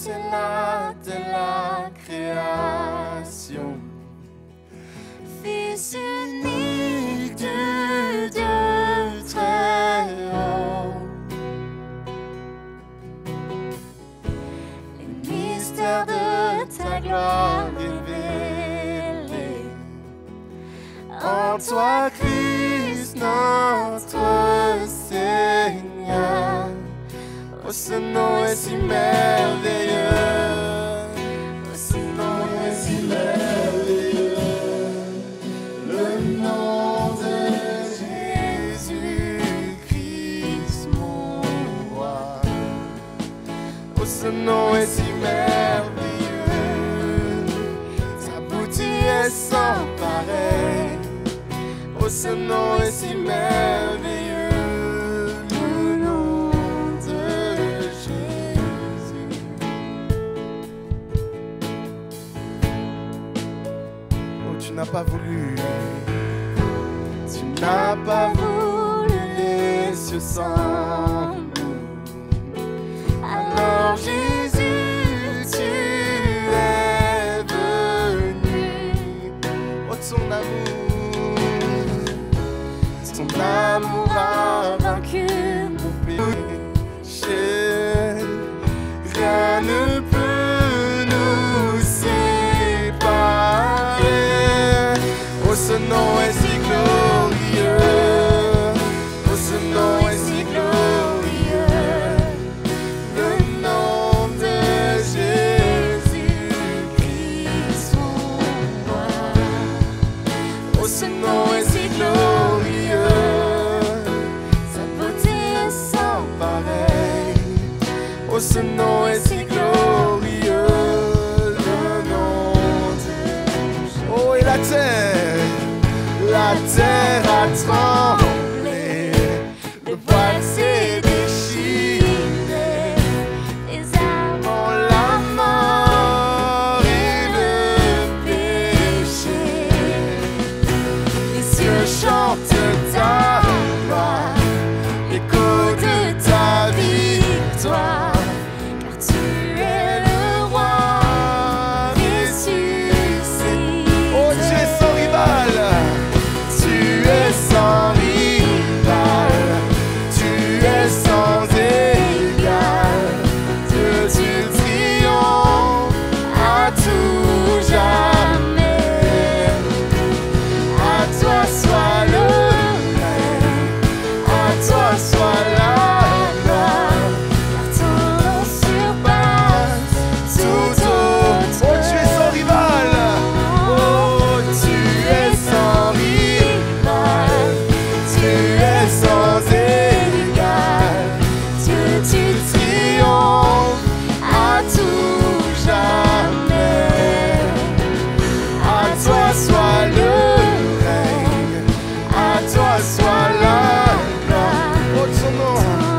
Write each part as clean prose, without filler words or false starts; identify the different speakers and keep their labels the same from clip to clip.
Speaker 1: est là dès la création. Fils unique du Dieu très haut. Les mystères de ta gloire révélés en toi, Christ, notre Seigneur. Oh, ce nom est si merveilleux. Oh, ce nom est si merveilleux. Le nom de Jésus-Christ, mon roi. Oh, ce nom est si merveilleux. Sa beauté est sans pareil. Oh, ce nom est si merveilleux. Tu n'as pas voulu, tu n'as pas voulu les cieux sans nous. Alors Jésus, tu es venu. Oh, ton amour a vaincu mon péché. Rien ne peut nous séparer. Oh, ce nom est si glorieux. Oh, ce nom est si glorieux. Le nom de Jésus-Christ, mon roi. Oh, ce nom est si glorieux. Sa beauté est sans pareil. Oh, ce nom est si glorieux. Le nom de... Oh, et la terre a tremblé, le voile s'est déchiré, les âmes ont la mort et le péché. Les cieux chantent ta gloire, l'écho de ta victoire, car tu es le roi ressuscité. Oh, tu es sans rival. Sans rival, tu es sans égal. Dieu, tu triomphes à tout jamais. À toi soit le règne, à toi soit la gloire, car ton nom surpasse tout autre. Oh, tu es sans rival. Oh, tu es sans rival. Tu es sans égal, Dieu, tu triomphes à tout jamais. À toi soit le règne, à toi soit la gloire. Oh, ton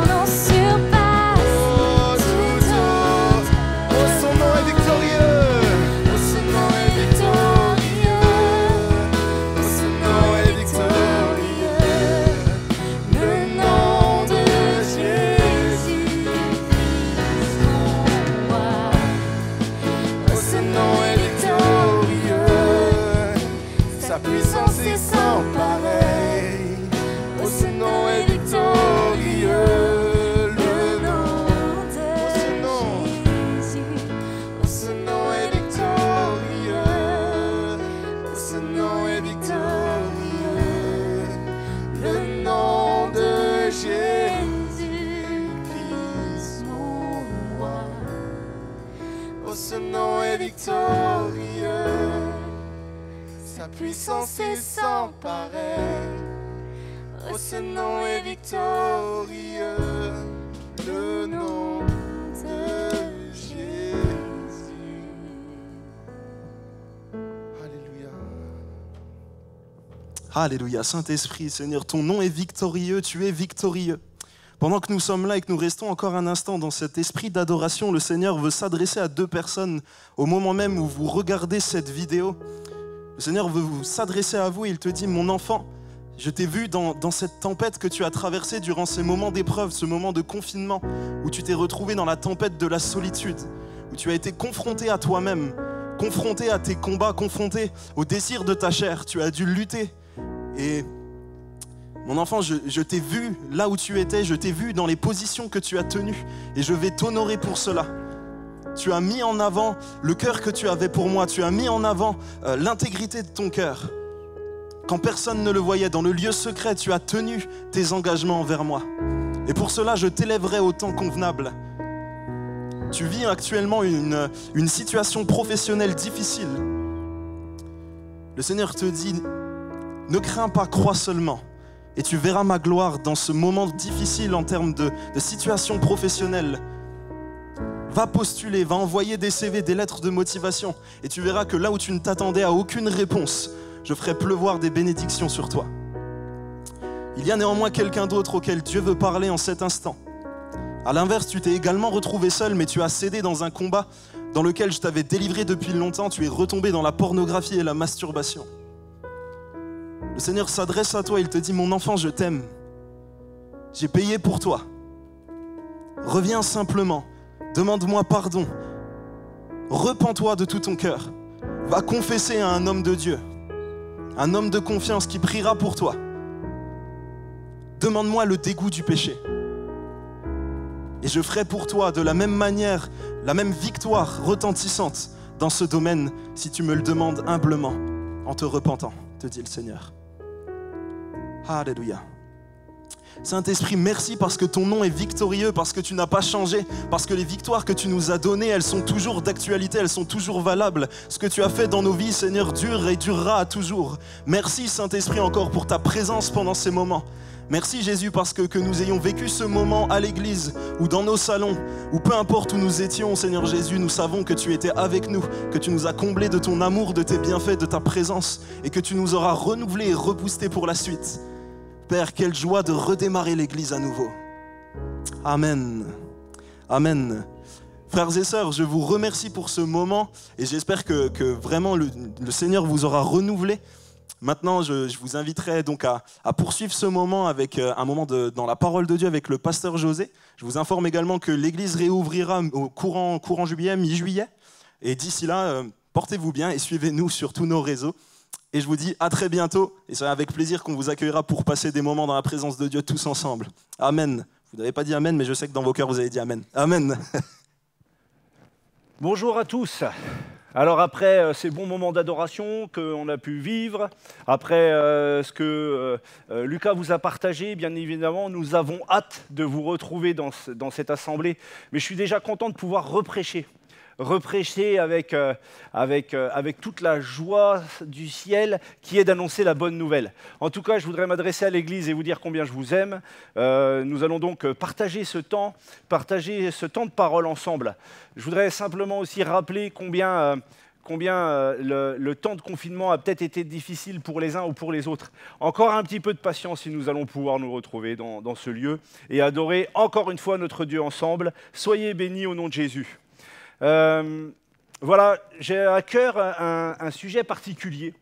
Speaker 1: nom surpasse tout autre. Oh, son nom est victorieux. Oh, son nom est victorieux. Oh, son nom est victorieux. Sa puissance est sans pareil. Oh, ce nom est victorieux. Le nom de Jésus. Oh, ce nom est victorieux. Oh, ce nom est victorieux. Le nom de Jésus-Christ, mon roi. Oh, ce nom est victorieux. Sa puissance est sans pareil. Oh, ce nom est victorieux. Le nom de Jésus. Alléluia.
Speaker 2: Alléluia. Saint-Esprit, Seigneur, ton nom est victorieux, tu es victorieux. Pendant que nous sommes là et que nous restons encore un instant dans cet esprit d'adoration, le Seigneur veut s'adresser à deux personnes au moment même où vous regardez cette vidéo. Le Seigneur veut s'adresser à vous et il te dit, mon enfant, je t'ai vu dans cette tempête que tu as traversée durant ces moments d'épreuve, ce moment de confinement, où tu t'es retrouvé dans la tempête de la solitude, où tu as été confronté à toi-même, confronté à tes combats, confronté au désir de ta chair. Tu as dû lutter. Et mon enfant, je t'ai vu là où tu étais, je t'ai vu dans les positions que tu as tenues et je vais t'honorer pour cela. Tu as mis en avant le cœur que tu avais pour moi, tu as mis en avant l'intégrité de ton cœur. Quand personne ne le voyait, dans le lieu secret, tu as tenu tes engagements envers moi. Et pour cela, je t'élèverai au temps convenable. Tu vis actuellement une situation professionnelle difficile. Le Seigneur te dit, ne crains pas, crois seulement. Et tu verras ma gloire dans ce moment difficile en termes de situation professionnelle. Va postuler, va envoyer des CV, des lettres de motivation. Et tu verras que là où tu ne t'attendais à aucune réponse, je ferai pleuvoir des bénédictions sur toi. Il y a néanmoins quelqu'un d'autre auquel Dieu veut parler en cet instant. À l'inverse, tu t'es également retrouvé seul, mais tu as cédé dans un combat dans lequel je t'avais délivré depuis longtemps. Tu es retombé dans la pornographie et la masturbation. Le Seigneur s'adresse à toi, il te dit, mon enfant, je t'aime. J'ai payé pour toi. Reviens simplement, demande-moi pardon. Repens-toi de tout ton cœur. Va confesser à un homme de Dieu, un homme de confiance qui priera pour toi. Demande-moi le dégoût du péché. Et je ferai pour toi de la même manière, la même victoire retentissante dans ce domaine si tu me le demandes humblement, en te repentant, te dit le Seigneur. Alléluia. Saint-Esprit, merci parce que ton nom est victorieux, parce que tu n'as pas changé, parce que les victoires que tu nous as données, elles sont toujours d'actualité, elles sont toujours valables. Ce que tu as fait dans nos vies, Seigneur, dure et durera à toujours. Merci Saint-Esprit encore pour ta présence pendant ces moments. Merci Jésus parce que nous ayons vécu ce moment à l'église ou dans nos salons ou peu importe où nous étions, Seigneur Jésus, nous savons que tu étais avec nous, que tu nous as comblés de ton amour, de tes bienfaits, de ta présence et que tu nous auras renouvelés et reboostés pour la suite. Père, quelle joie de redémarrer l'église à nouveau. Amen. Amen. Frères et sœurs, je vous remercie pour ce moment et j'espère que vraiment le Seigneur vous aura renouvelé. Maintenant, je vous inviterai donc à poursuivre ce moment avec un moment dans la parole de Dieu avec le pasteur José. Je vous informe également que l'église réouvrira au courant juillet, mi-juillet. Et d'ici là, portez-vous bien et suivez-nous sur tous nos réseaux. Et je vous dis à très bientôt. Et c'est avec plaisir qu'on vous accueillera pour passer des moments dans la présence de Dieu tous ensemble. Amen. Vous n'avez pas dit amen, mais je sais que dans vos cœurs, vous avez dit amen. Amen.
Speaker 3: Bonjour à tous. Alors après ces bons moments d'adoration qu'on a pu vivre, après ce que Lucas vous a partagé, bien évidemment, nous avons hâte de vous retrouver dans cette assemblée. Mais je suis déjà content de pouvoir reprêcher avec toute la joie du ciel qui est d'annoncer la bonne nouvelle. En tout cas, je voudrais m'adresser à l'Église et vous dire combien je vous aime. Nous allons donc partager ce temps de parole ensemble. Je voudrais simplement aussi rappeler combien le temps de confinement a peut-être été difficile pour les uns ou pour les autres. Encore un petit peu de patience et nous allons pouvoir nous retrouver dans ce lieu et adorer encore une fois notre Dieu ensemble. Soyez bénis au nom de Jésus. Voilà, j'ai à cœur un sujet particulier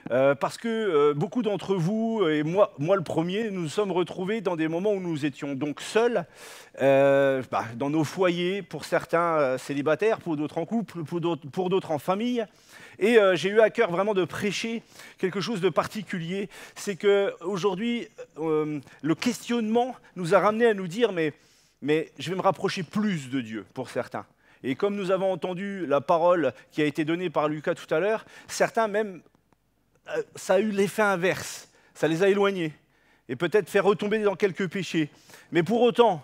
Speaker 3: parce que beaucoup d'entre vous, et moi le premier, nous nous sommes retrouvés dans des moments où nous étions donc seuls, dans nos foyers, pour certains célibataires, pour d'autres en couple, pour d'autres en famille. Et j'ai eu à cœur vraiment de prêcher quelque chose de particulier. C'est qu'aujourd'hui, le questionnement nous a ramené à nous dire mais je vais me rapprocher plus de Dieu pour certains. Et comme nous avons entendu la parole qui a été donnée par Lucas tout à l'heure, certains même, ça a eu l'effet inverse. Ça les a éloignés et peut-être fait retomber dans quelques péchés. Mais pour autant,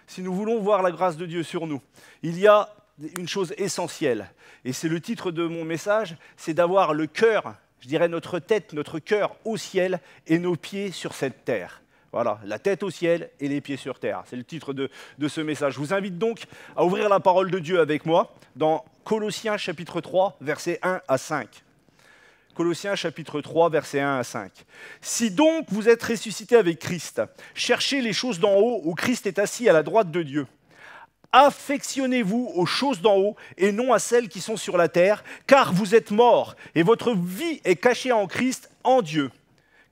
Speaker 3: si nous voulons voir la grâce de Dieu sur nous, il y a une chose essentielle. Et c'est le titre de mon message, c'est d'avoir le cœur, je dirais notre tête, notre cœur au ciel et nos pieds sur cette terre. Voilà, la tête au ciel et les pieds sur terre. C'est le titre de ce message. Je vous invite donc à ouvrir la parole de Dieu avec moi dans Colossiens chapitre 3, versets 1 à 5. Colossiens chapitre 3, versets 1 à 5. « Si donc vous êtes ressuscités avec Christ, cherchez les choses d'en haut où Christ est assis à la droite de Dieu. Affectionnez-vous aux choses d'en haut et non à celles qui sont sur la terre, car vous êtes morts et votre vie est cachée en Christ, en Dieu.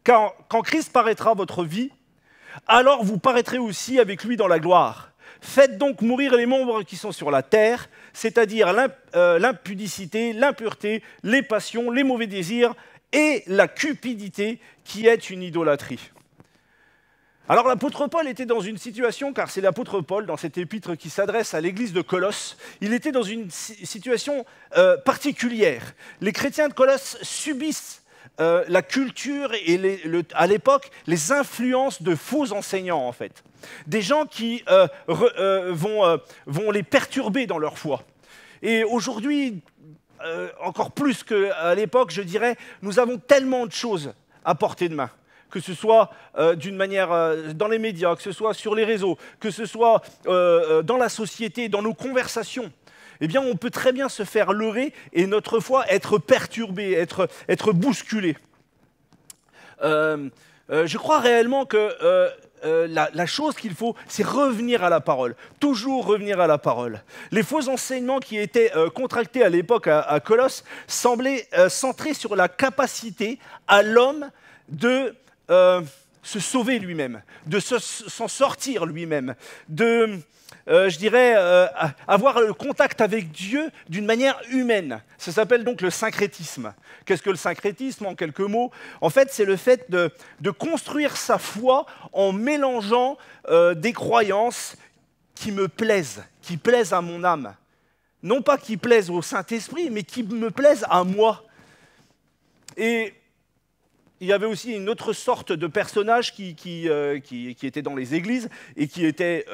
Speaker 3: Quand Christ paraîtra votre vie, alors vous paraîtrez aussi avec lui dans la gloire. Faites donc mourir les membres qui sont sur la terre, c'est-à-dire l'impudicité, l'impureté, les passions, les mauvais désirs et la cupidité qui est une idolâtrie. Alors l'apôtre Paul était dans une situation, car c'est l'apôtre Paul dans cette épître qui s'adresse à l'église de Colosse, il était dans une situation particulière. Les chrétiens de Colosse subissent la culture et à l'époque les influences de faux enseignants en fait. Des gens qui vont les perturber dans leur foi. Et aujourd'hui, encore plus qu'à l'époque, je dirais, nous avons tellement de choses à portée de main. Que ce soit d'une manière dans les médias, que ce soit sur les réseaux, que ce soit dans la société, dans nos conversations, eh bien, on peut très bien se faire leurrer et notre foi être perturbée, être bousculée. Je crois réellement que la chose qu'il faut, c'est revenir à la parole, toujours revenir à la parole. Les faux enseignements qui étaient contractés à l'époque à Colosse semblaient centrés sur la capacité à l'homme de se sauver lui-même, de s'en sortir lui-même, de, je dirais, avoir le contact avec Dieu d'une manière humaine. Ça s'appelle donc le syncrétisme. Qu'est-ce que le syncrétisme en quelques mots? En fait, c'est le fait de construire sa foi en mélangeant des croyances qui me plaisent, qui plaisent à mon âme. Non pas qui plaisent au Saint-Esprit, mais qui me plaisent à moi. Et il y avait aussi une autre sorte de personnage qui était dans les églises et qui était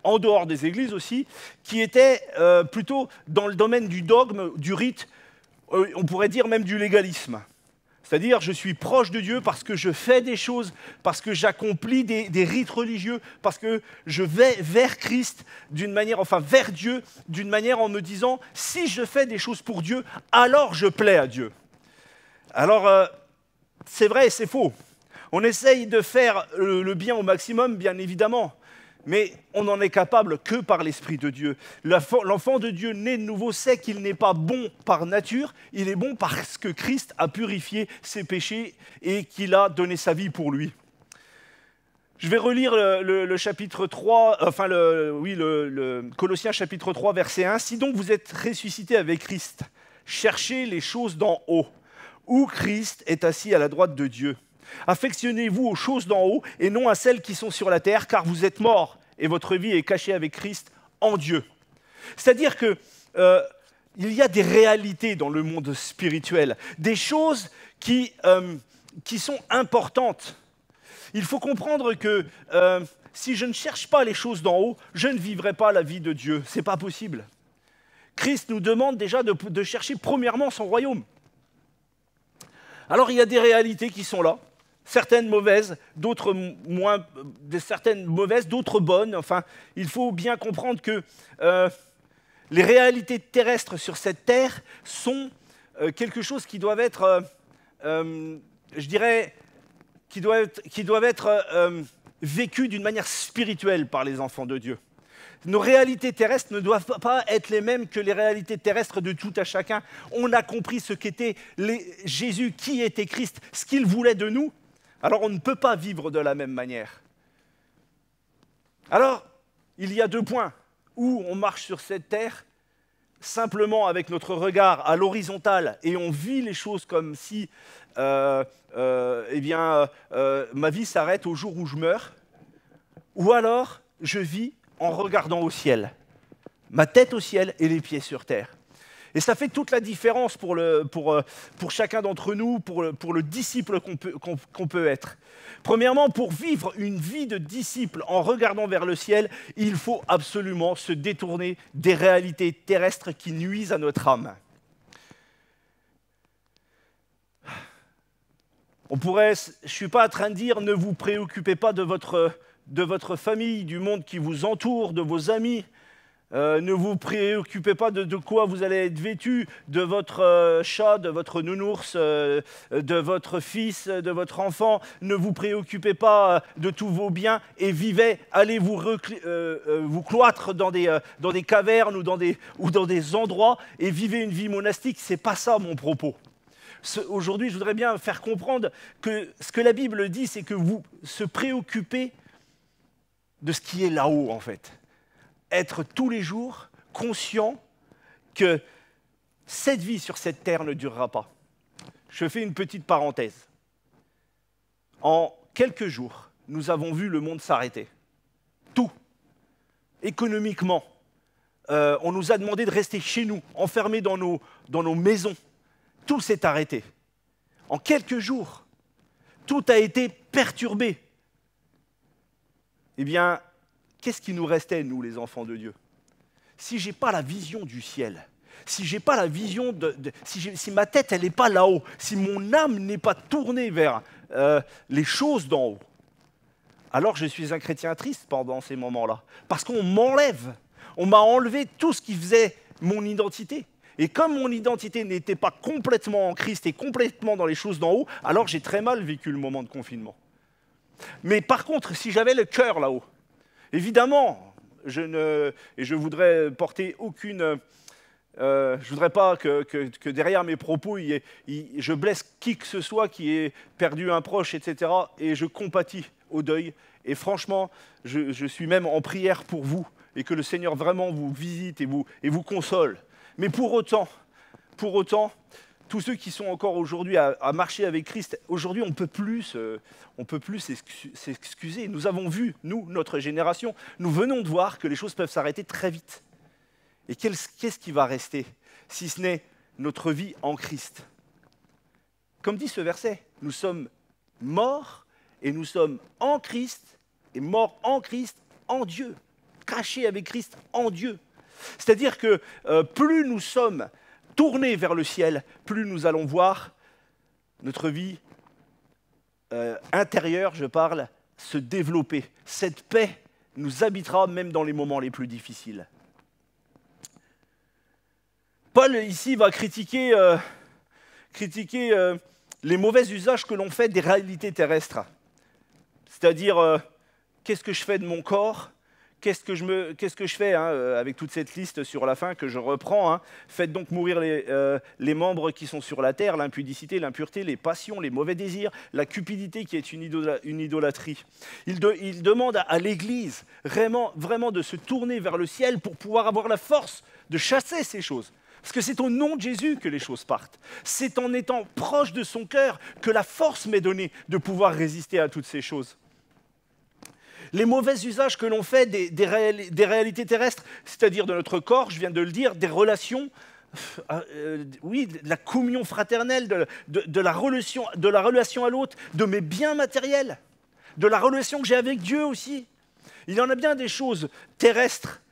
Speaker 3: en dehors des églises aussi, qui était plutôt dans le domaine du dogme, du rite, on pourrait dire même du légalisme. C'est-à-dire, je suis proche de Dieu parce que je fais des choses, parce que j'accomplis des rites religieux, parce que je vais vers Christ d'une manière, enfin vers Dieu, d'une manière en me disant, si je fais des choses pour Dieu, alors je plais à Dieu. Alors, c'est vrai et c'est faux. On essaye de faire le bien au maximum, bien évidemment, mais on n'en est capable que par l'Esprit de Dieu. L'enfant de Dieu né de nouveau sait qu'il n'est pas bon par nature, il est bon parce que Christ a purifié ses péchés et qu'il a donné sa vie pour lui. Je vais relire le chapitre 3, enfin le Colossiens chapitre 3, verset 1. « Si donc vous êtes ressuscités avec Christ, cherchez les choses d'en haut, où Christ est assis à la droite de Dieu. Affectionnez-vous aux choses d'en haut et non à celles qui sont sur la terre, car vous êtes morts et votre vie est cachée avec Christ en Dieu. » C'est-à-dire qu'il y a des réalités dans le monde spirituel, des choses qui sont importantes. Il faut comprendre que si je ne cherche pas les choses d'en haut, je ne vivrai pas la vie de Dieu. Ce n'est pas possible. Christ nous demande déjà de chercher premièrement son royaume. Alors il y a des réalités qui sont là, certaines mauvaises, d'autres moins, certaines mauvaises, d'autres bonnes. Enfin, il faut bien comprendre que les réalités terrestres sur cette terre sont quelque chose qui doivent être, je dirais, qui doivent être vécues d'une manière spirituelle par les enfants de Dieu. Nos réalités terrestres ne doivent pas être les mêmes que les réalités terrestres de tout à chacun. On a compris ce qu'était Jésus, qui était Christ, ce qu'il voulait de nous. Alors on ne peut pas vivre de la même manière. Alors, il y a deux points où on marche sur cette terre simplement avec notre regard à l'horizontale et on vit les choses comme si ma vie s'arrête au jour où je meurs, ou alors je vis en regardant au ciel, ma tête au ciel et les pieds sur terre. Et ça fait toute la différence pour chacun d'entre nous, pour le disciple qu'on peut être. Premièrement, pour vivre une vie de disciple en regardant vers le ciel, il faut absolument se détourner des réalités terrestres qui nuisent à notre âme. Je ne suis pas en train de dire ne vous préoccupez pas de votre famille, du monde qui vous entoure, de vos amis. Ne vous préoccupez pas de quoi vous allez être vêtu, de votre chat, de votre nounours, de votre fils, de votre enfant. Ne vous préoccupez pas de tous vos biens et vivez, allez vous cloître dans des cavernes ou dans des endroits et vivez une vie monastique. Ce n'est pas ça mon propos. Aujourd'hui, je voudrais bien faire comprendre que ce que la Bible dit, c'est que vous se préoccupez de ce qui est là-haut, en fait. Être tous les jours conscient que cette vie sur cette terre ne durera pas. Je fais une petite parenthèse. En quelques jours, nous avons vu le monde s'arrêter. Tout. Économiquement, on nous a demandé de rester chez nous, enfermés dans nos maisons. Tout s'est arrêté. En quelques jours, tout a été perturbé. Eh bien, qu'est-ce qui nous restait, nous, les enfants de Dieu? Si je n'ai pas la vision du ciel, si j'ai pas la vision si ma tête elle n'est pas là-haut, si mon âme n'est pas tournée vers les choses d'en haut, alors je suis un chrétien triste pendant ces moments-là. Parce qu'on m'enlève, on m'a enlevé tout ce qui faisait mon identité. Et comme mon identité n'était pas complètement en Christ et complètement dans les choses d'en haut, alors j'ai très mal vécu le moment de confinement. Mais par contre, si j'avais le cœur là-haut, évidemment, je voudrais porter aucune... je ne voudrais pas que derrière mes propos, je blesse qui que ce soit qui ait perdu un proche, etc. Et je compatis au deuil. Et franchement, je suis même en prière pour vous et que le Seigneur vraiment vous visite et vous console. Mais pour autant, tous ceux qui sont encore aujourd'hui à marcher avec Christ, aujourd'hui on ne peut plus s'excuser. Nous avons vu, nous, notre génération, nous venons de voir que les choses peuvent s'arrêter très vite. Et qu'est-ce qui va rester, si ce n'est notre vie en Christ? Comme dit ce verset, nous sommes morts et nous sommes en Christ, et morts en Christ, en Dieu, cachés avec Christ en Dieu. C'est-à-dire que plus nous sommes tournés vers le ciel, plus nous allons voir notre vie intérieure, je parle, se développer. Cette paix nous habitera même dans les moments les plus difficiles. Paul, ici, va critiquer les mauvais usages que l'on fait des réalités terrestres. C'est-à-dire, qu'est-ce que je fais de mon corps? Qu'est-ce que je fais avec toute cette liste sur la fin que je reprends? Faites donc mourir les membres qui sont sur la terre, l'impudicité, l'impureté, les passions, les mauvais désirs, la cupidité qui est une idolâtrie. Il demande à l'Église vraiment de se tourner vers le ciel pour pouvoir avoir la force de chasser ces choses. Parce que c'est au nom de Jésus que les choses partent. C'est en étant proche de son cœur que la force m'est donnée de pouvoir résister à toutes ces choses. Les mauvais usages que l'on fait des réalités terrestres, c'est-à-dire de notre corps, je viens de le dire, des relations, de la communion fraternelle, de la relation à l'autre, de mes biens matériels, de la relation que j'ai avec Dieu aussi. Il y en a bien des choses terrestres.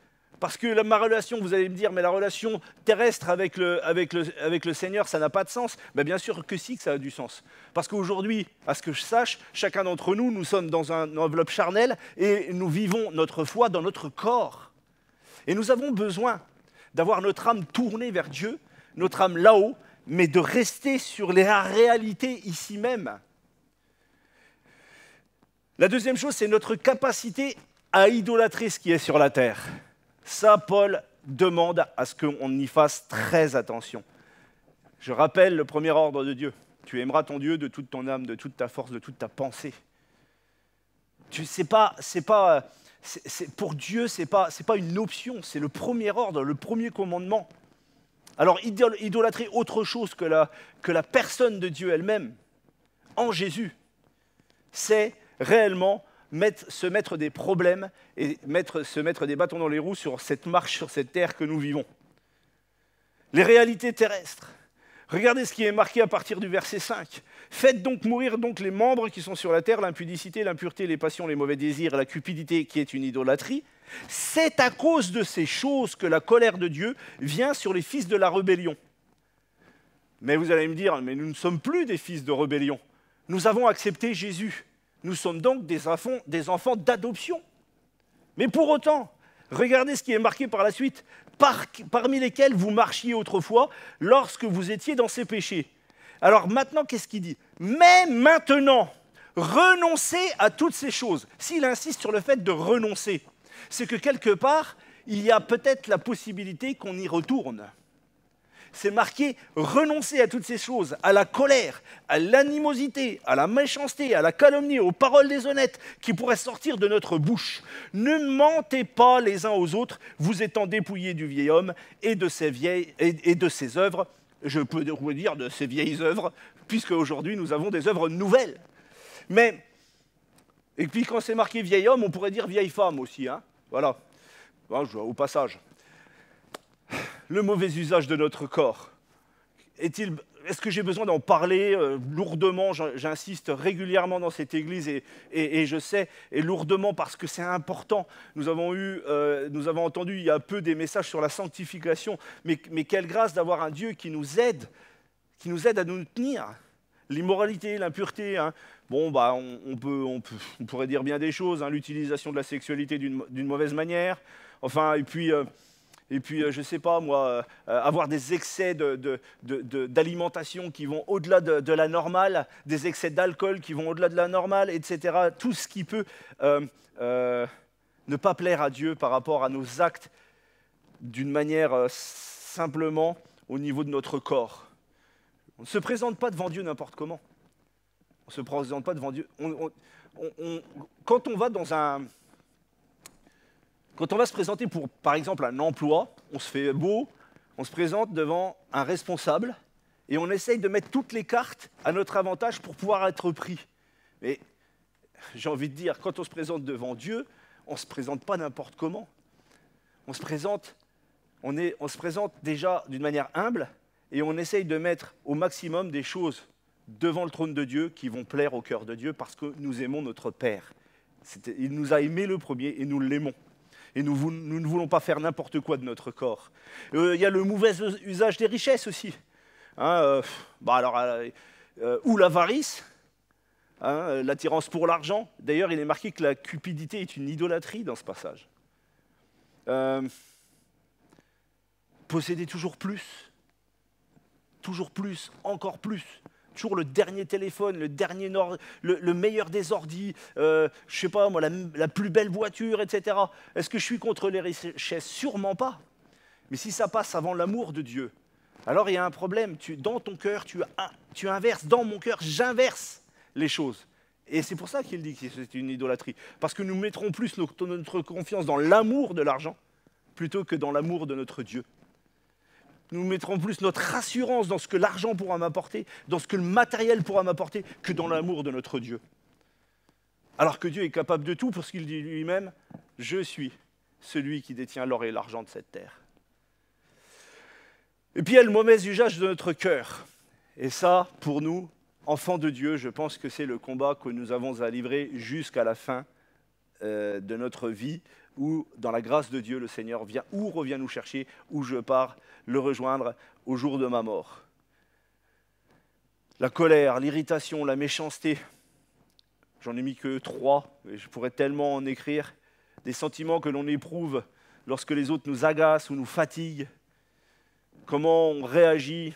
Speaker 3: Parce que ma relation, vous allez me dire, mais la relation terrestre avec le Seigneur, ça n'a pas de sens. Mais bien sûr que si, que ça a du sens. Parce qu'aujourd'hui, à ce que je sache, chacun d'entre nous, nous sommes dans une enveloppe charnelle et nous vivons notre foi dans notre corps. Et nous avons besoin d'avoir notre âme tournée vers Dieu, notre âme là-haut, mais de rester sur les réalités ici même. La deuxième chose, c'est notre capacité à idolâtrer ce qui est sur la terre. Ça, Paul demande à ce qu'on y fasse très attention. Je rappelle le premier ordre de Dieu. Tu aimeras ton Dieu de toute ton âme, de toute ta force, de toute ta pensée. Pour Dieu, ce n'est pas une option, c'est le premier ordre, le premier commandement. Alors, idolâtrer autre chose que la personne de Dieu elle-même, en Jésus, c'est réellement se mettre des problèmes et se mettre des bâtons dans les roues sur cette marche, sur cette terre que nous vivons. Les réalités terrestres. Regardez ce qui est marqué à partir du verset 5. Faites donc mourir les membres qui sont sur la terre, l'impudicité, l'impureté, les passions, les mauvais désirs, la cupidité qui est une idolâtrie. C'est à cause de ces choses que la colère de Dieu vient sur les fils de la rébellion. Mais vous allez me dire, mais nous ne sommes plus des fils de rébellion. Nous avons accepté Jésus. Nous sommes donc des enfants d'adoption. Mais pour autant, regardez ce qui est marqué par la suite. Parmi lesquels vous marchiez autrefois lorsque vous étiez dans ces péchés. Alors maintenant, qu'est-ce qu'il dit? Mais maintenant, renoncez à toutes ces choses. S'il insiste sur le fait de renoncer, c'est que quelque part, il y a peut-être la possibilité qu'on y retourne. c'est marqué « renoncer à toutes ces choses, à la colère, à l'animosité, à la méchanceté, à la calomnie, aux paroles déshonnêtes qui pourraient sortir de notre bouche. Ne mentez pas les uns aux autres, vous étant dépouillés du vieil homme et de ses œuvres. » Je peux vous dire de ces vieilles œuvres, puisque aujourd'hui nous avons des œuvres nouvelles. Mais, et puis quand c'est marqué vieil homme, on pourrait dire vieille femme aussi, hein. Voilà, au passage. Le mauvais usage de notre corps. Est-ce que j'ai besoin d'en parler lourdement? J'insiste régulièrement dans cette église et je sais, et lourdement parce que c'est important. Nous avons entendu il y a peu des messages sur la sanctification, mais quelle grâce d'avoir un Dieu qui nous aide à nous tenir. L'immoralité, l'impureté, hein. Bon, bah, on pourrait dire bien des choses, hein, l'utilisation de la sexualité d'une mauvaise manière, enfin, et puis je ne sais pas moi, avoir des excès d'alimentation qui vont au-delà de la normale, des excès d'alcool qui vont au-delà de la normale, etc. Tout ce qui peut ne pas plaire à Dieu par rapport à nos actes d'une manière simplement au niveau de notre corps. On ne se présente pas devant Dieu n'importe comment. On ne se présente pas devant Dieu. Quand on va se présenter pour, par exemple, un emploi, on se fait beau, on se présente devant un responsable et on essaye de mettre toutes les cartes à notre avantage pour pouvoir être pris. Mais j'ai envie de dire, quand on se présente devant Dieu, on ne se présente pas n'importe comment. On se présente déjà d'une manière humble et on essaye de mettre au maximum des choses devant le trône de Dieu qui vont plaire au cœur de Dieu parce que nous aimons notre Père. Il nous a aimés le premier et nous l'aimons. Et nous ne voulons pas faire n'importe quoi de notre corps. Il y a le mauvais usage des richesses aussi. Hein, ou l'avarice, hein, l'attirance pour l'argent. D'ailleurs, il est marqué que la cupidité est une idolâtrie dans ce passage. Posséder toujours plus, encore plus. Toujours le dernier téléphone, le meilleur des ordis, je sais pas moi, la plus belle voiture, etc. Est-ce que je suis contre les richesses? Sûrement pas. Mais si ça passe avant l'amour de Dieu, alors il y a un problème. Dans ton cœur, tu inverses. Dans mon cœur, j'inverse les choses. Et c'est pour ça qu'il dit que c'est une idolâtrie. Parce que nous mettrons plus notre confiance dans l'amour de l'argent plutôt que dans l'amour de notre Dieu. Nous mettrons plus notre assurance dans ce que l'argent pourra m'apporter, dans ce que le matériel pourra m'apporter, que dans l'amour de notre Dieu. Alors que Dieu est capable de tout, parce qu'il dit lui-même « Je suis celui qui détient l'or et l'argent de cette terre ». Et puis il y a le mauvais usage de notre cœur. Et ça, pour nous, enfants de Dieu, je pense que c'est le combat que nous avons à livrer jusqu'à la fin de notre vie, où, dans la grâce de Dieu, le Seigneur vient ou revient nous chercher, ou je pars le rejoindre au jour de ma mort. La colère, l'irritation, la méchanceté, j'en ai mis que 3, et je pourrais tellement en écrire, des sentiments que l'on éprouve lorsque les autres nous agacent ou nous fatiguent, comment on réagit,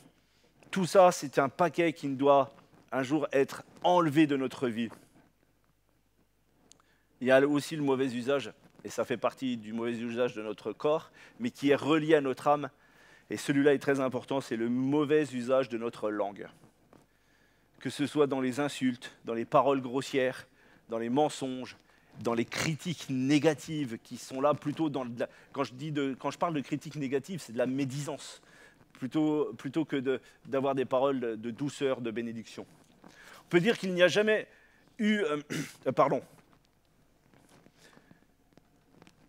Speaker 3: tout ça, c'est un paquet qui doit un jour être enlevé de notre vie. Il y a aussi le mauvais usage, et ça fait partie du mauvais usage de notre corps, mais qui est relié à notre âme. Et celui-là est très important, c'est le mauvais usage de notre langue. Que ce soit dans les insultes, dans les paroles grossières, dans les mensonges, dans les critiques négatives qui sont là plutôt dans... Quand je parle de critiques négatives, c'est de la médisance, plutôt que d'avoir des paroles de douceur, de bénédiction. On peut dire qu'il n'y a jamais eu...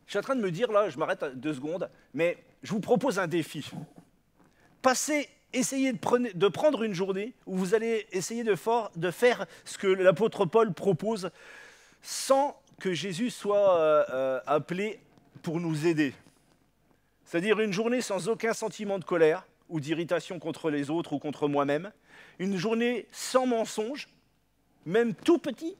Speaker 3: Je suis en train de me dire, là, je m'arrête 2 secondes, mais je vous propose un défi. Essayez de prendre une journée où vous allez essayer de faire ce que l'apôtre Paul propose sans que Jésus soit appelé pour nous aider. C'est-à-dire une journée sans aucun sentiment de colère ou d'irritation contre les autres ou contre moi-même. Une journée sans mensonge, même tout petit,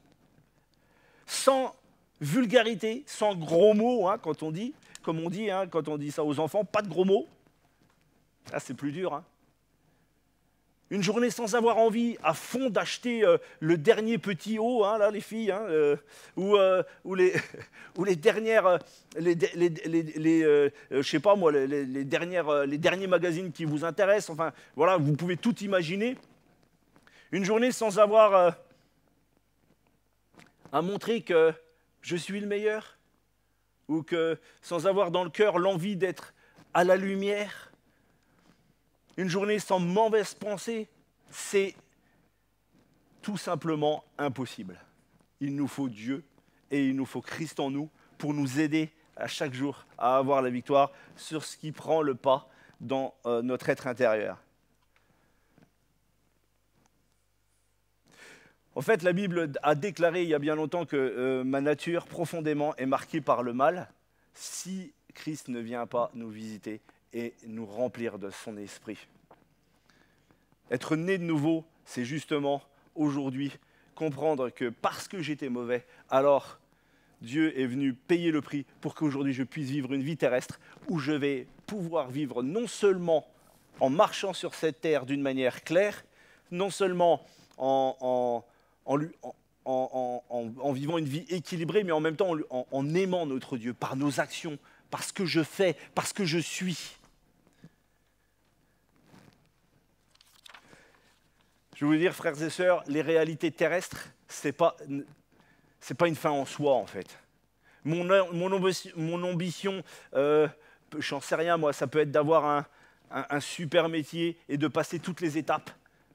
Speaker 3: sans vulgarité, sans gros mots, hein, quand on dit, comme on dit, hein, quand on dit ça aux enfants, pas de gros mots. Ah, c'est plus dur. Hein. Une journée sans avoir envie à fond d'acheter le dernier petit haut, hein, là les filles, hein, ou les dernières, je sais pas moi, les derniers magazines qui vous intéressent. Enfin, voilà, vous pouvez tout imaginer. Une journée sans avoir à montrer que je suis le meilleur, ou que sans avoir dans le cœur l'envie d'être à la lumière. Une journée sans mauvaise pensée, c'est tout simplement impossible. Il nous faut Dieu et il nous faut Christ en nous pour nous aider à chaque jour à avoir la victoire sur ce qui prend le pas dans notre être intérieur. En fait, la Bible a déclaré il y a bien longtemps que ma nature profondément est marquée par le mal si Christ ne vient pas nous visiter et nous remplir de son esprit. Être né de nouveau, c'est justement aujourd'hui comprendre que parce que j'étais mauvais, alors Dieu est venu payer le prix pour qu'aujourd'hui je puisse vivre une vie terrestre où je vais pouvoir vivre non seulement en marchant sur cette terre d'une manière claire, non seulement en vivant une vie équilibrée, mais en même temps en aimant notre Dieu par nos actions, par ce que je fais, par ce que je suis. Je vais vous dire, frères et sœurs, les réalités terrestres, c'est pas une fin en soi, en fait. Mon ambition, j'en sais rien, moi, ça peut être d'avoir un super métier et de passer toutes les étapes.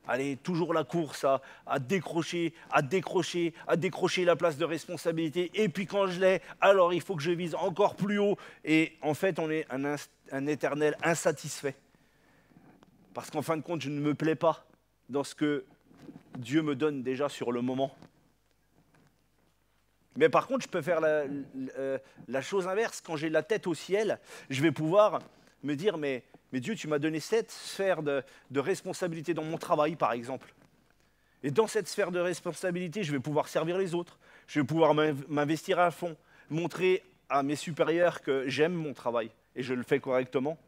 Speaker 3: Allez, toujours la course à décrocher la place de responsabilité. Et puis quand je l'ai, alors il faut que je vise encore plus haut. Et en fait, on est un éternel insatisfait. Parce qu'en fin de compte, je ne me plais pas dans ce que Dieu me donne déjà sur le moment. Mais par contre, je peux faire la chose inverse. Quand j'ai la tête au ciel, je vais pouvoir me dire, mais Dieu, tu m'as donné cette sphère de responsabilité dans mon travail, par exemple. Et dans cette sphère de responsabilité, je vais pouvoir servir les autres. Je vais pouvoir m'investir à fond, montrer à mes supérieurs que j'aime mon travail et je le fais correctement.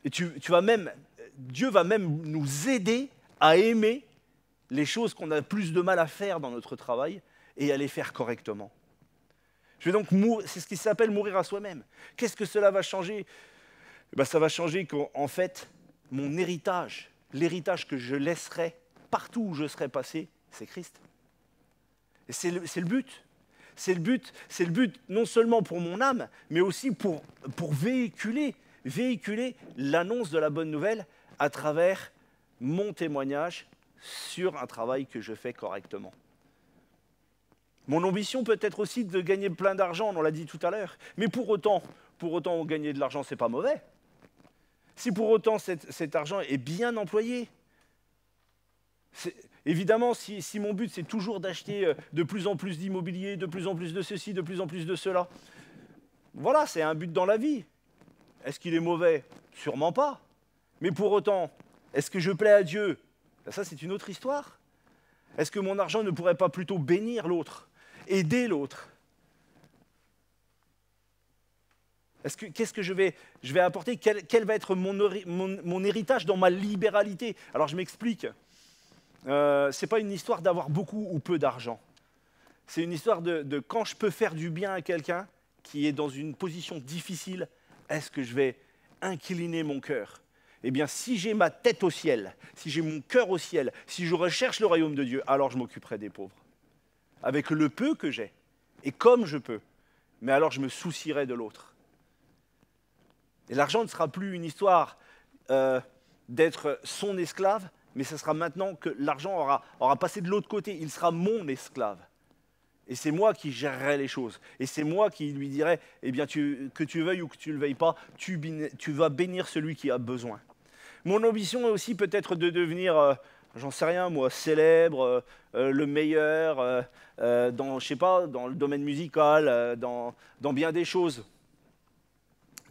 Speaker 3: Et Dieu va même nous aider à aimer les choses qu'on a plus de mal à faire dans notre travail et à les faire correctement. Je vais donc c'est ce qui s'appelle mourir à soi-même. Qu'est-ce que cela va changer ? Ça va changer qu'en fait, mon héritage, l'héritage que je laisserai partout où je serai passé, c'est Christ. Et c'est le but. C'est le but non seulement pour mon âme, mais aussi pour véhiculer l'annonce de la bonne nouvelle à travers mon témoignage sur un travail que je fais correctement. Mon ambition peut être aussi de gagner plein d'argent, on l'a dit tout à l'heure. Mais pour autant gagner de l'argent, ce n'est pas mauvais. Si pour autant cet argent est bien employé, évidemment, si mon but c'est toujours d'acheter de plus en plus d'immobilier, de plus en plus de ceci, de plus en plus de cela, voilà, c'est un but dans la vie. Est-ce qu'il est mauvais ? Sûrement pas. Mais pour autant, est-ce que je plais à Dieu ? Ça, c'est une autre histoire. Est-ce que mon argent ne pourrait pas plutôt bénir l'autre, aider l'autre ? Qu'est-ce que je vais apporter ? Quel va être mon héritage dans ma libéralité ? Alors je m'explique. Ce n'est pas une histoire d'avoir beaucoup ou peu d'argent. C'est une histoire de quand je peux faire du bien à quelqu'un qui est dans une position difficile, est-ce que je vais incliner mon cœur ? Eh bien, si j'ai ma tête au ciel, si j'ai mon cœur au ciel, si je recherche le royaume de Dieu, alors je m'occuperai des pauvres. Avec le peu que j'ai, et comme je peux. Mais alors je me soucierai de l'autre. Et l'argent ne sera plus une histoire d'être son esclave, mais ce sera maintenant que l'argent aura passé de l'autre côté. Il sera mon esclave. Et c'est moi qui gérerai les choses. Et c'est moi qui lui dirai, eh bien, que tu veuilles ou que tu ne le veuilles pas, tu vas bénir celui qui a besoin. Mon ambition est aussi peut-être de devenir, j'en sais rien moi, célèbre, le meilleur, dans le domaine musical, dans bien des choses.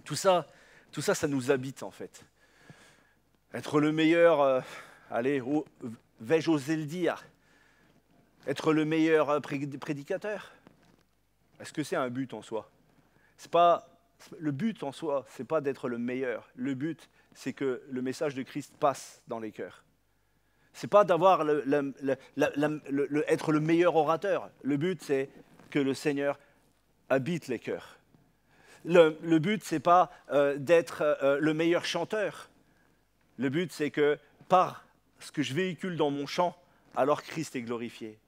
Speaker 3: Tout ça, ça nous habite en fait. Être le meilleur, vais-je oser le dire ? Être le meilleur prédicateur ? Est-ce que c'est un but en soi ? Le but en soi, ce n'est pas d'être le meilleur. Le but, c'est que le message de Christ passe dans les cœurs. C'est pas d'avoir être le meilleur orateur. Le but, c'est que le Seigneur habite les cœurs. Le but, c'est pas d'être le meilleur chanteur. Le but, c'est que par ce que je véhicule dans mon chant, alors Christ est glorifié.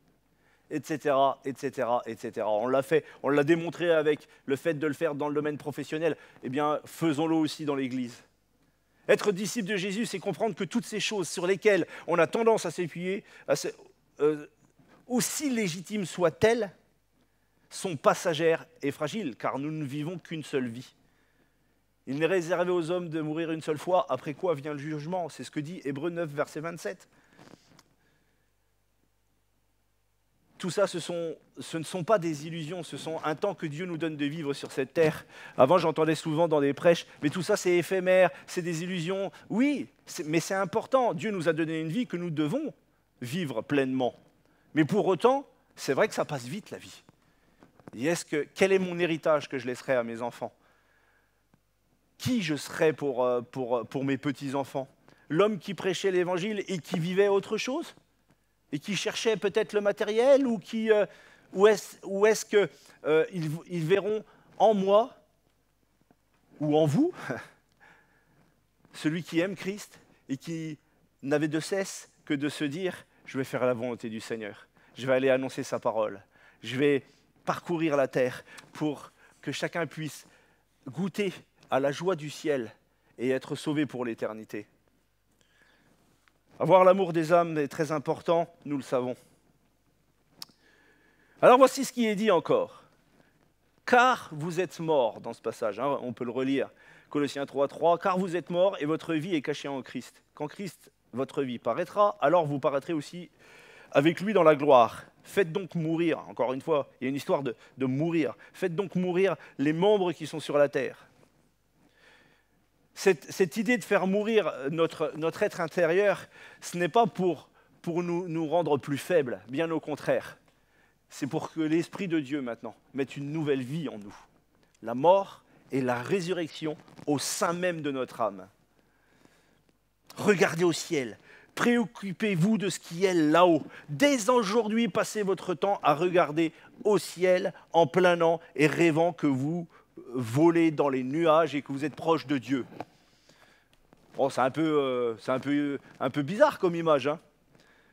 Speaker 3: Etc., etc., etc. On l'a démontré avec le fait de le faire dans le domaine professionnel. Eh bien, faisons-le aussi dans l'Église. Être disciple de Jésus, c'est comprendre que toutes ces choses sur lesquelles on a tendance à s'appuyer, aussi légitimes soient-elles, sont passagères et fragiles, car nous ne vivons qu'une seule vie. Il n'est réservé aux hommes de mourir une seule fois, après quoi vient le jugement. C'est ce que dit Hébreux 9, verset 27. Tout ça, ce ne sont pas des illusions, ce sont un temps que Dieu nous donne de vivre sur cette terre. Avant, j'entendais souvent dans des prêches, mais tout ça c'est éphémère, c'est des illusions. Oui, mais c'est important. Dieu nous a donné une vie que nous devons vivre pleinement. Mais pour autant, c'est vrai que ça passe vite la vie. Et quel est mon héritage que je laisserai à mes enfants? Qui je serai pour mes petits-enfants? L'homme qui prêchait l'évangile et qui vivait autre chose? Et qui cherchait peut-être le matériel, ou est-ce qu'ils verront en moi ou en vous celui qui aime Christ et qui n'avait de cesse que de se dire « je vais faire la volonté du Seigneur, je vais aller annoncer sa parole, je vais parcourir la terre pour que chacun puisse goûter à la joie du ciel et être sauvé pour l'éternité ». Avoir l'amour des âmes est très important, nous le savons. Alors voici ce qui est dit encore. Car vous êtes morts, dans ce passage, hein, on peut le relire. Colossiens 3:3, car vous êtes morts et votre vie est cachée en Christ. Quand Christ, votre vie, paraîtra, alors vous paraîtrez aussi avec lui dans la gloire. Faites donc mourir, encore une fois, il y a une histoire de mourir. Faites donc mourir les membres qui sont sur la terre. Cette idée de faire mourir notre être intérieur, ce n'est pas pour nous rendre plus faibles, bien au contraire. C'est pour que l'Esprit de Dieu, maintenant, mette une nouvelle vie en nous. La mort et la résurrection au sein même de notre âme. Regardez au ciel, préoccupez-vous de ce qui est là-haut. Dès aujourd'hui, passez votre temps à regarder au ciel en planant et rêvant que vous volez dans les nuages et que vous êtes proche de Dieu. Bon, c'est un peu bizarre comme image, hein.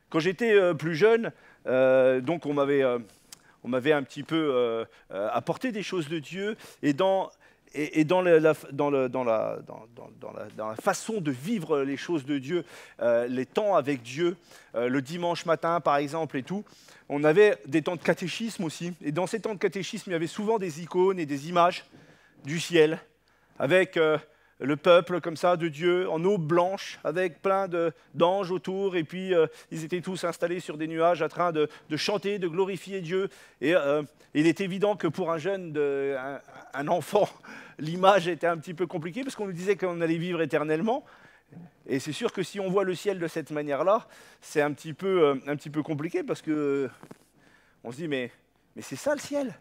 Speaker 3: Quand j'étais plus jeune, donc on m'avait un petit peu apporté des choses de Dieu, et dans la façon de vivre les choses de Dieu, les temps avec Dieu, le dimanche matin par exemple et tout, on avait des temps de catéchisme aussi. Et dans ces temps de catéchisme, il y avait souvent des icônes et des images du ciel, avec le peuple comme ça de Dieu en eau blanche, avec plein d'anges autour, et puis ils étaient tous installés sur des nuages en train de chanter, de glorifier Dieu. Et il est évident que pour un jeune, un enfant, l'image était un petit peu compliquée, parce qu'on nous disait qu'on allait vivre éternellement. Et c'est sûr que si on voit le ciel de cette manière-là, c'est un petit peu compliqué, parce que on se dit, mais c'est ça le ciel?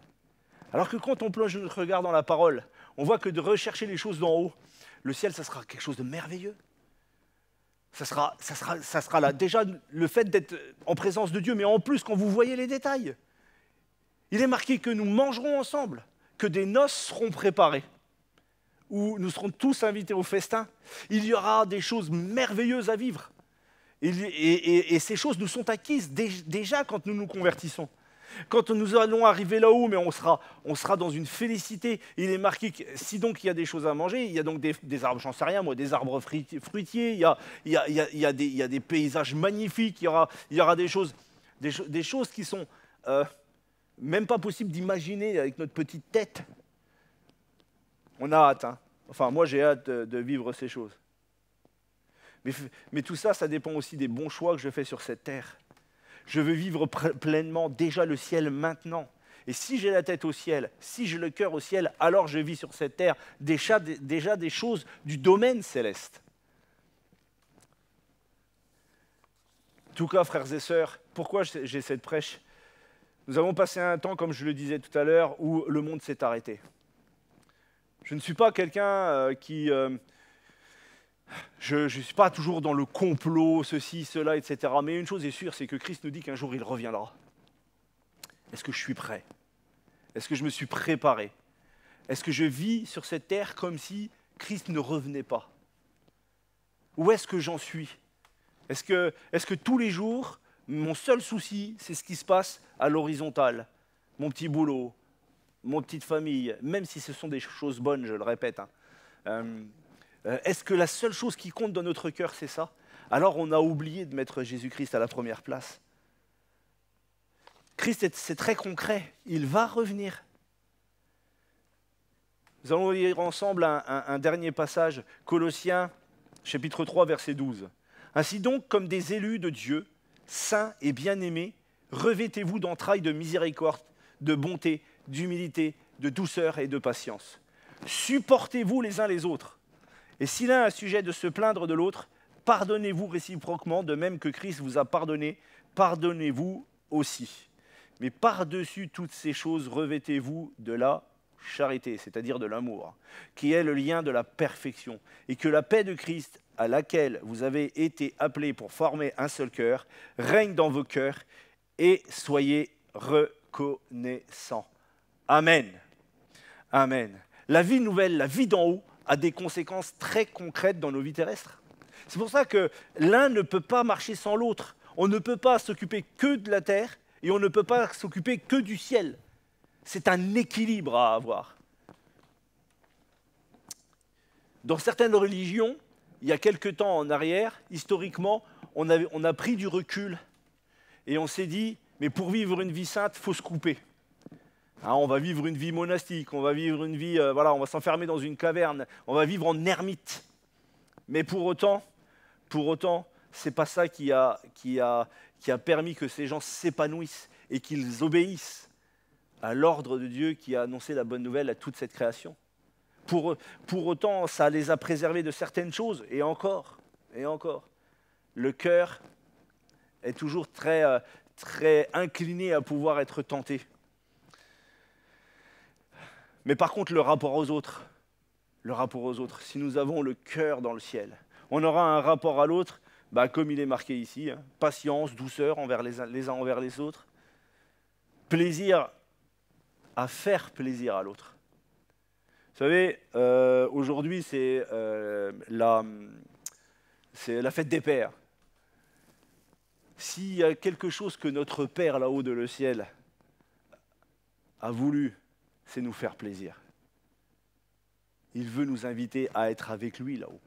Speaker 3: Alors que quand on plonge notre regard dans la parole, on voit que de rechercher les choses d'en haut, le ciel, ça sera quelque chose de merveilleux. Ça sera là. Déjà, le fait d'être en présence de Dieu, mais en plus, quand vous voyez les détails, il est marqué que nous mangerons ensemble, que des noces seront préparées, où nous serons tous invités au festin. Il y aura des choses merveilleuses à vivre. Et ces choses nous sont acquises déjà quand nous nous convertissons. Quand nous allons arriver là-haut, mais on sera dans une félicité. Il est marqué que si donc il y a des choses à manger, il y a donc des arbres, j'en sais rien moi, des arbres fruitiers, il y a des paysages magnifiques, il y aura des choses qui sont même pas possibles d'imaginer avec notre petite tête. On a hâte, hein. Enfin, moi j'ai hâte de vivre ces choses. Mais tout ça, ça dépend aussi des bons choix que je fais sur cette terre. Je veux vivre pleinement déjà le ciel maintenant. Et si j'ai la tête au ciel, si j'ai le cœur au ciel, alors je vis sur cette terre déjà des choses du domaine céleste. En tout cas, frères et sœurs, pourquoi j'ai cette prêche? Nous avons passé un temps, comme je le disais tout à l'heure, où le monde s'est arrêté. Je ne suis pas quelqu'un qui Je ne suis pas toujours dans le complot, ceci, cela, etc. Mais une chose est sûre, c'est que Christ nous dit qu'un jour il reviendra. Est-ce que je suis prêt? Est-ce que je me suis préparé? Est-ce que je vis sur cette terre comme si Christ ne revenait pas? Où est-ce que j'en suis? Est-ce que tous les jours, mon seul souci, c'est ce qui se passe à l'horizontale? Mon petit boulot, mon petite famille, même si ce sont des choses bonnes, je le répète. Est-ce que la seule chose qui compte dans notre cœur, c'est ça? Alors on a oublié de mettre Jésus-Christ à la première place. Christ, c'est très concret. Il va revenir. Nous allons lire ensemble un dernier passage, Colossiens, chapitre 3, verset 12. « Ainsi donc, comme des élus de Dieu, saints et bien-aimés, revêtez-vous d'entrailles de miséricorde, de bonté, d'humilité, de douceur et de patience. Supportez-vous les uns les autres. Et si l'un a sujet de se plaindre de l'autre, pardonnez-vous réciproquement, de même que Christ vous a pardonné, pardonnez-vous aussi. Mais par-dessus toutes ces choses, revêtez-vous de la charité, c'est-à-dire de l'amour, qui est le lien de la perfection, et que la paix de Christ, à laquelle vous avez été appelés pour former un seul cœur, règne dans vos cœurs, et soyez reconnaissants. Amen. Amen. La vie nouvelle, la vie d'en haut, a des conséquences très concrètes dans nos vies terrestres. C'est pour ça que l'un ne peut pas marcher sans l'autre. On ne peut pas s'occuper que de la terre et on ne peut pas s'occuper que du ciel. C'est un équilibre à avoir. Dans certaines religions, il y a quelque temps en arrière, historiquement, on a pris du recul et on s'est dit, mais pour vivre une vie sainte, il faut se couper. On va vivre une vie monastique, on va vivre une vie, on va s'enfermer dans une caverne, on va vivre en ermite. Mais pour autant, c'est pas ça qui a permis que ces gens s'épanouissent et qu'ils obéissent à l'ordre de Dieu qui a annoncé la bonne nouvelle à toute cette création. Pour autant, ça les a préservés de certaines choses, et encore. Le cœur est toujours très incliné à pouvoir être tenté. Mais par contre, le rapport aux autres, si nous avons le cœur dans le ciel, on aura un rapport à l'autre, comme il est marqué ici, patience, douceur envers les uns envers les autres, plaisir à faire plaisir à l'autre. Vous savez, aujourd'hui, c'est la fête des pères. S'il y a quelque chose que notre Père là-haut de le ciel a voulu, c'est nous faire plaisir. Il veut nous inviter à être avec lui là-haut.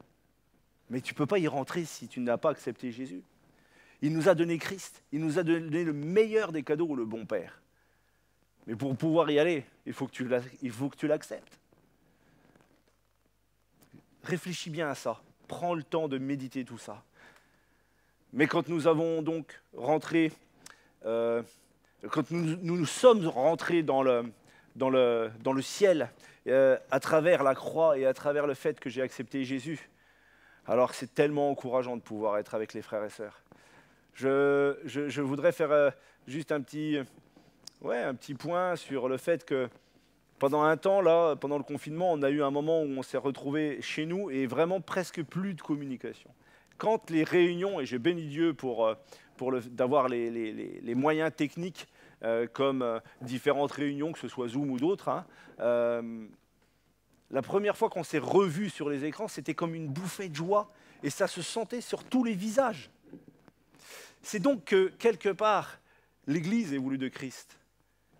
Speaker 3: Mais tu ne peux pas y rentrer si tu n'as pas accepté Jésus. Il nous a donné Christ, il nous a donné le meilleur des cadeaux, le bon Père. Mais pour pouvoir y aller, il faut que tu l'acceptes. Réfléchis bien à ça, prends le temps de méditer tout ça. Mais quand nous avons donc rentré, quand nous sommes rentrés dans le ciel, à travers la croix et à travers le fait que j'ai accepté Jésus, alors c'est tellement encourageant de pouvoir être avec les frères et sœurs. Je voudrais faire juste un petit point sur le fait que pendant un temps, là, pendant le confinement, on a eu un moment où on s'est retrouvés chez nous et vraiment presque plus de communication. Quand les réunions, et j'ai béni Dieu d'avoir les moyens techniques comme différentes réunions, que ce soit Zoom ou d'autres, la première fois qu'on s'est revus sur les écrans, c'était comme une bouffée de joie et ça se sentait sur tous les visages. C'est donc que, quelque part, l'Église est voulue de Christ.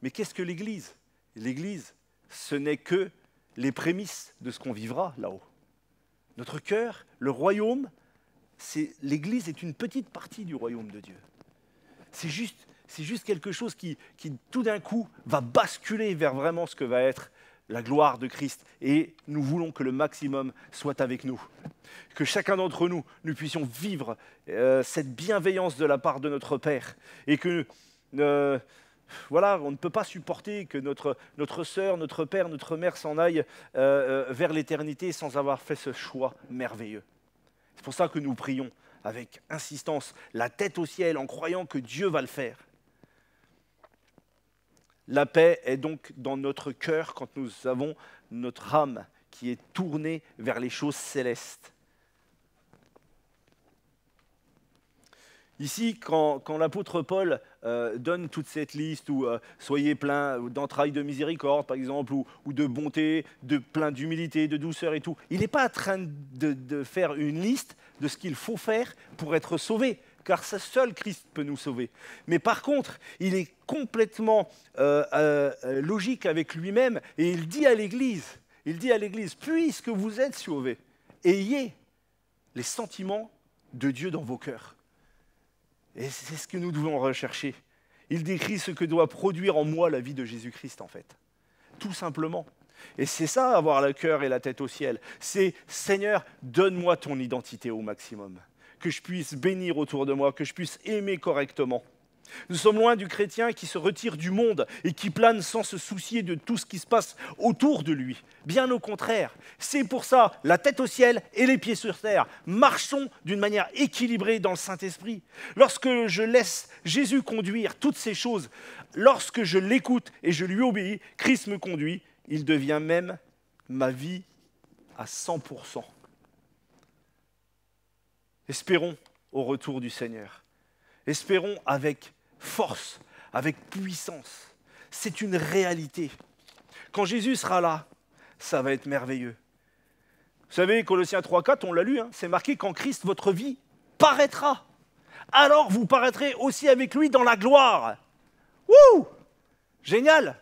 Speaker 3: Mais qu'est-ce que l'Église? L'Église, ce n'est que les prémices de ce qu'on vivra là-haut. Notre cœur, le royaume, l'Église est une petite partie du royaume de Dieu. C'est juste quelque chose qui, tout d'un coup, va basculer vers vraiment ce que va être la gloire de Christ. Et nous voulons que le maximum soit avec nous. Que chacun d'entre nous, nous puissions vivre cette bienveillance de la part de notre Père. Et que, on ne peut pas supporter que notre sœur, notre père, notre mère s'en aillent vers l'éternité sans avoir fait ce choix merveilleux. C'est pour ça que nous prions avec insistance, la tête au ciel, en croyant que Dieu va le faire. La paix est donc dans notre cœur quand nous avons notre âme qui est tournée vers les choses célestes. Ici, quand l'apôtre Paul donne toute cette liste où soyez pleins d'entrailles de miséricorde, par exemple, ou de bonté, plein d'humilité, de douceur et tout, il n'est pas en train de faire une liste de ce qu'il faut faire pour être sauvé, car seul Christ peut nous sauver. Mais par contre, il est complètement logique avec lui-même et il dit à l'Église, puisque vous êtes sauvés, ayez les sentiments de Dieu dans vos cœurs. Et c'est ce que nous devons rechercher. Il décrit ce que doit produire en moi la vie de Jésus-Christ, en fait. Tout simplement. Et c'est ça, avoir le cœur et la tête au ciel. C'est, Seigneur, donne-moi ton identité au maximum. Que je puisse bénir autour de moi, que je puisse aimer correctement. Nous sommes loin du chrétien qui se retire du monde et qui plane sans se soucier de tout ce qui se passe autour de lui. Bien au contraire, c'est pour ça, la tête au ciel et les pieds sur terre. Marchons d'une manière équilibrée dans le Saint-Esprit. Lorsque je laisse Jésus conduire toutes ces choses, lorsque je l'écoute et je lui obéis, Christ me conduit, il devient même ma vie à 100%. Espérons au retour du Seigneur. Espérons avec force, avec puissance. C'est une réalité. Quand Jésus sera là, ça va être merveilleux. Vous savez, Colossiens 3,4, on l'a lu, c'est marqué « Quand Christ, votre vie, paraîtra, alors vous paraîtrez aussi avec lui dans la gloire. » Wouh! Génial!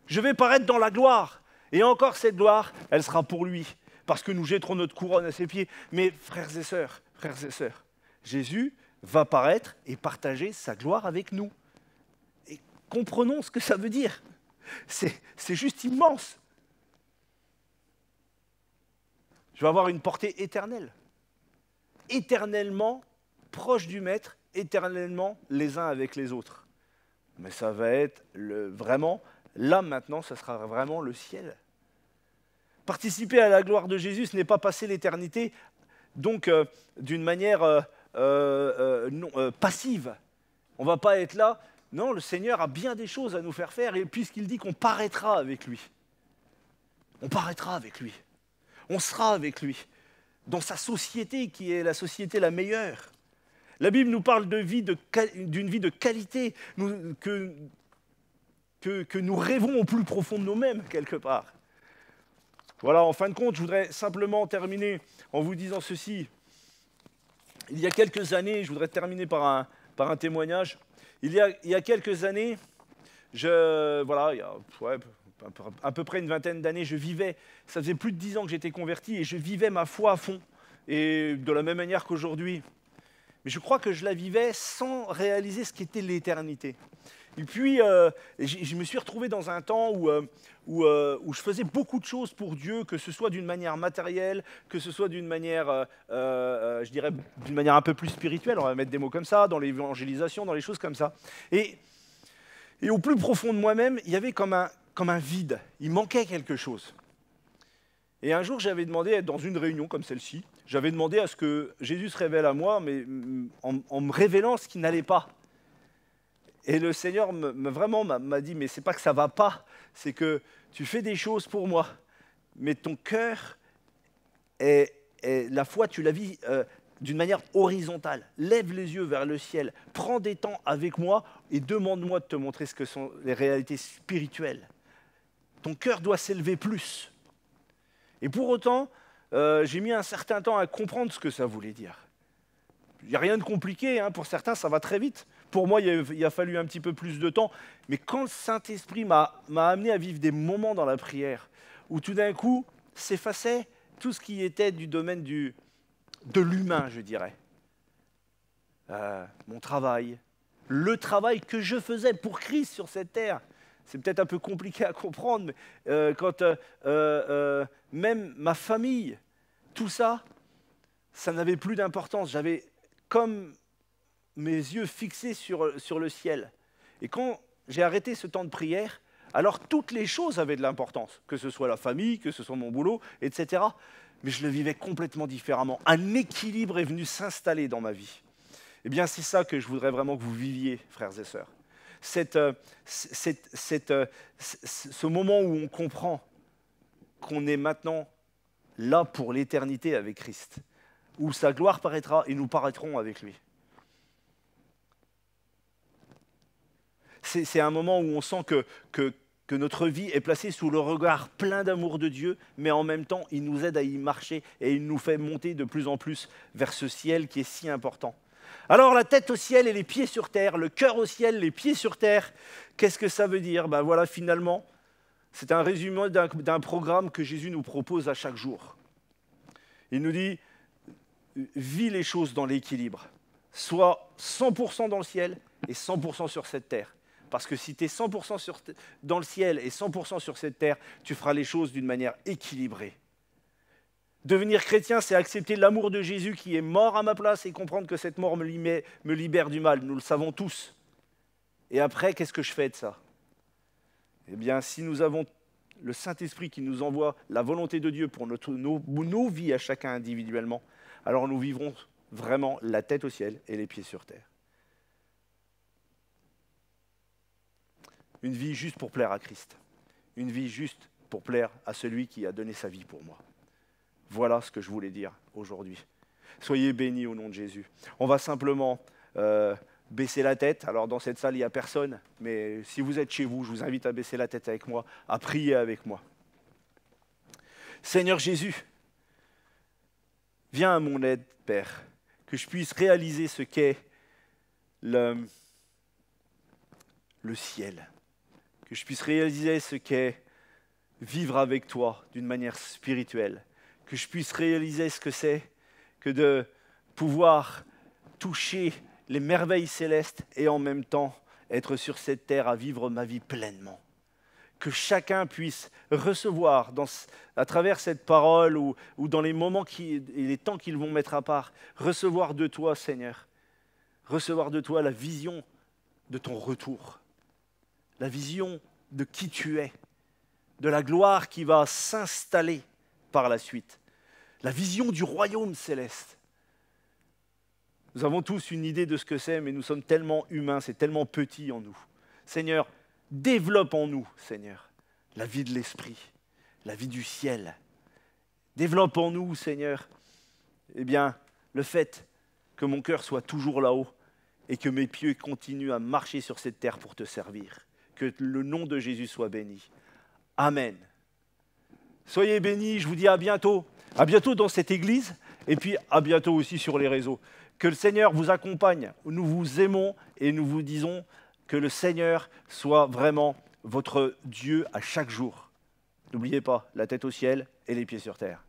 Speaker 3: Je vais paraître dans la gloire. Et encore cette gloire, elle sera pour lui, parce que nous jetterons notre couronne à ses pieds. Mais frères et sœurs, Jésus va paraître et partager sa gloire avec nous. Et comprenons ce que ça veut dire. C'est juste immense. Je vais avoir une portée éternelle. Éternellement proche du Maître, éternellement les uns avec les autres. Mais ça va être vraiment, là maintenant, ça sera vraiment le ciel. Participer à la gloire de Jésus, ce n'est pas passer l'éternité, donc d'une manière passive. On ne va pas être là. Non, le Seigneur a bien des choses à nous faire faire, et puisqu'il dit qu'on paraîtra avec lui. On paraîtra avec lui. On sera avec lui. Dans sa société, qui est la société la meilleure. La Bible nous parle d'une vie de qualité que nous rêvons au plus profond de nous-mêmes, quelque part. Voilà, en fin de compte, je voudrais simplement terminer en vous disant ceci. Il y a quelques années, je voudrais terminer par un témoignage. Il y a quelques années, il y a à peu près une vingtaine d'années, ça faisait plus de 10 ans que j'étais converti et je vivais ma foi à fond, et de la même manière qu'aujourd'hui. Mais je crois que je la vivais sans réaliser ce qu'était l'éternité. Et puis, je me suis retrouvé dans un temps où je faisais beaucoup de choses pour Dieu, que ce soit d'une manière matérielle, que ce soit d'une manière, je dirais, d'une manière un peu plus spirituelle, on va mettre des mots comme ça, dans l'évangélisation, dans les choses comme ça. Et au plus profond de moi-même, il y avait comme un vide, il manquait quelque chose. Et un jour, j'avais demandé à être dans une réunion comme celle-ci, j'avais demandé à ce que Jésus se révèle à moi, mais en me révélant ce qui n'allait pas. Et le Seigneur m'a dit, mais c'est pas que ça va pas, c'est que tu fais des choses pour moi, mais ton cœur, la foi, tu la vis d'une manière horizontale. Lève les yeux vers le ciel, prends des temps avec moi et demande-moi de te montrer ce que sont les réalités spirituelles. Ton cœur doit s'élever plus. Et pour autant, j'ai mis un certain temps à comprendre ce que ça voulait dire. Il n'y a rien de compliqué, pour certains ça va très vite. Pour moi, il a fallu un petit peu plus de temps. Mais quand le Saint-Esprit m'a amené à vivre des moments dans la prière, où tout d'un coup s'effaçait tout ce qui était du domaine de l'humain, je dirais. Mon travail, le travail que je faisais pour Christ sur cette terre. C'est peut-être un peu compliqué à comprendre, mais quand même ma famille, tout ça, ça n'avait plus d'importance. J'avais comme mes yeux fixés sur le ciel. Et quand j'ai arrêté ce temps de prière, alors toutes les choses avaient de l'importance, que ce soit la famille, que ce soit mon boulot, etc. Mais je le vivais complètement différemment. Un équilibre est venu s'installer dans ma vie. Eh bien, c'est ça que je voudrais vraiment que vous viviez, frères et sœurs. Ce moment où on comprend qu'on est maintenant là pour l'éternité avec Christ, où sa gloire paraîtra et nous paraîtrons avec lui. C'est un moment où on sent que notre vie est placée sous le regard plein d'amour de Dieu, mais en même temps, il nous aide à y marcher et il nous fait monter de plus en plus vers ce ciel qui est si important. Alors la tête au ciel et les pieds sur terre, le cœur au ciel, les pieds sur terre, qu'est-ce que ça veut dire? Ben voilà, finalement, c'est un résumé d'un programme que Jésus nous propose à chaque jour. Il nous dit, vis les choses dans l'équilibre, sois 100% dans le ciel et 100% sur cette terre. Parce que si tu es 100% dans le ciel et 100% sur cette terre, tu feras les choses d'une manière équilibrée. Devenir chrétien, c'est accepter l'amour de Jésus qui est mort à ma place et comprendre que cette mort me libère du mal. Nous le savons tous. Et après, qu'est-ce que je fais de ça? Eh bien, si nous avons le Saint-Esprit qui nous envoie la volonté de Dieu pour nos vies à chacun individuellement, alors nous vivrons vraiment la tête au ciel et les pieds sur terre. Une vie juste pour plaire à Christ. Une vie juste pour plaire à celui qui a donné sa vie pour moi. Voilà ce que je voulais dire aujourd'hui. Soyez bénis au nom de Jésus. On va simplement baisser la tête. Alors dans cette salle, il n'y a personne, mais si vous êtes chez vous, je vous invite à baisser la tête avec moi, à prier avec moi. Seigneur Jésus, viens à mon aide, Père, que je puisse réaliser ce qu'est le ciel, que je puisse réaliser ce qu'est vivre avec toi d'une manière spirituelle, que je puisse réaliser ce que c'est que de pouvoir toucher les merveilles célestes et en même temps être sur cette terre à vivre ma vie pleinement. Que chacun puisse recevoir à travers cette parole ou dans les moments et les temps qu'ils vont mettre à part, recevoir de toi, Seigneur, recevoir de toi la vision de ton retour, la vision de qui tu es, de la gloire qui va s'installer par la suite, la vision du royaume céleste. Nous avons tous une idée de ce que c'est, mais nous sommes tellement humains, c'est tellement petit en nous. Seigneur, développe en nous, Seigneur, la vie de l'esprit, la vie du ciel. Développe en nous, Seigneur, eh bien, le fait que mon cœur soit toujours là-haut et que mes pieds continuent à marcher sur cette terre pour te servir. Que le nom de Jésus soit béni. Amen. Soyez bénis, je vous dis à bientôt. À bientôt dans cette église et puis à bientôt aussi sur les réseaux. Que le Seigneur vous accompagne. Nous vous aimons et nous vous disons que le Seigneur soit vraiment votre Dieu à chaque jour. N'oubliez pas, la tête au ciel et les pieds sur terre.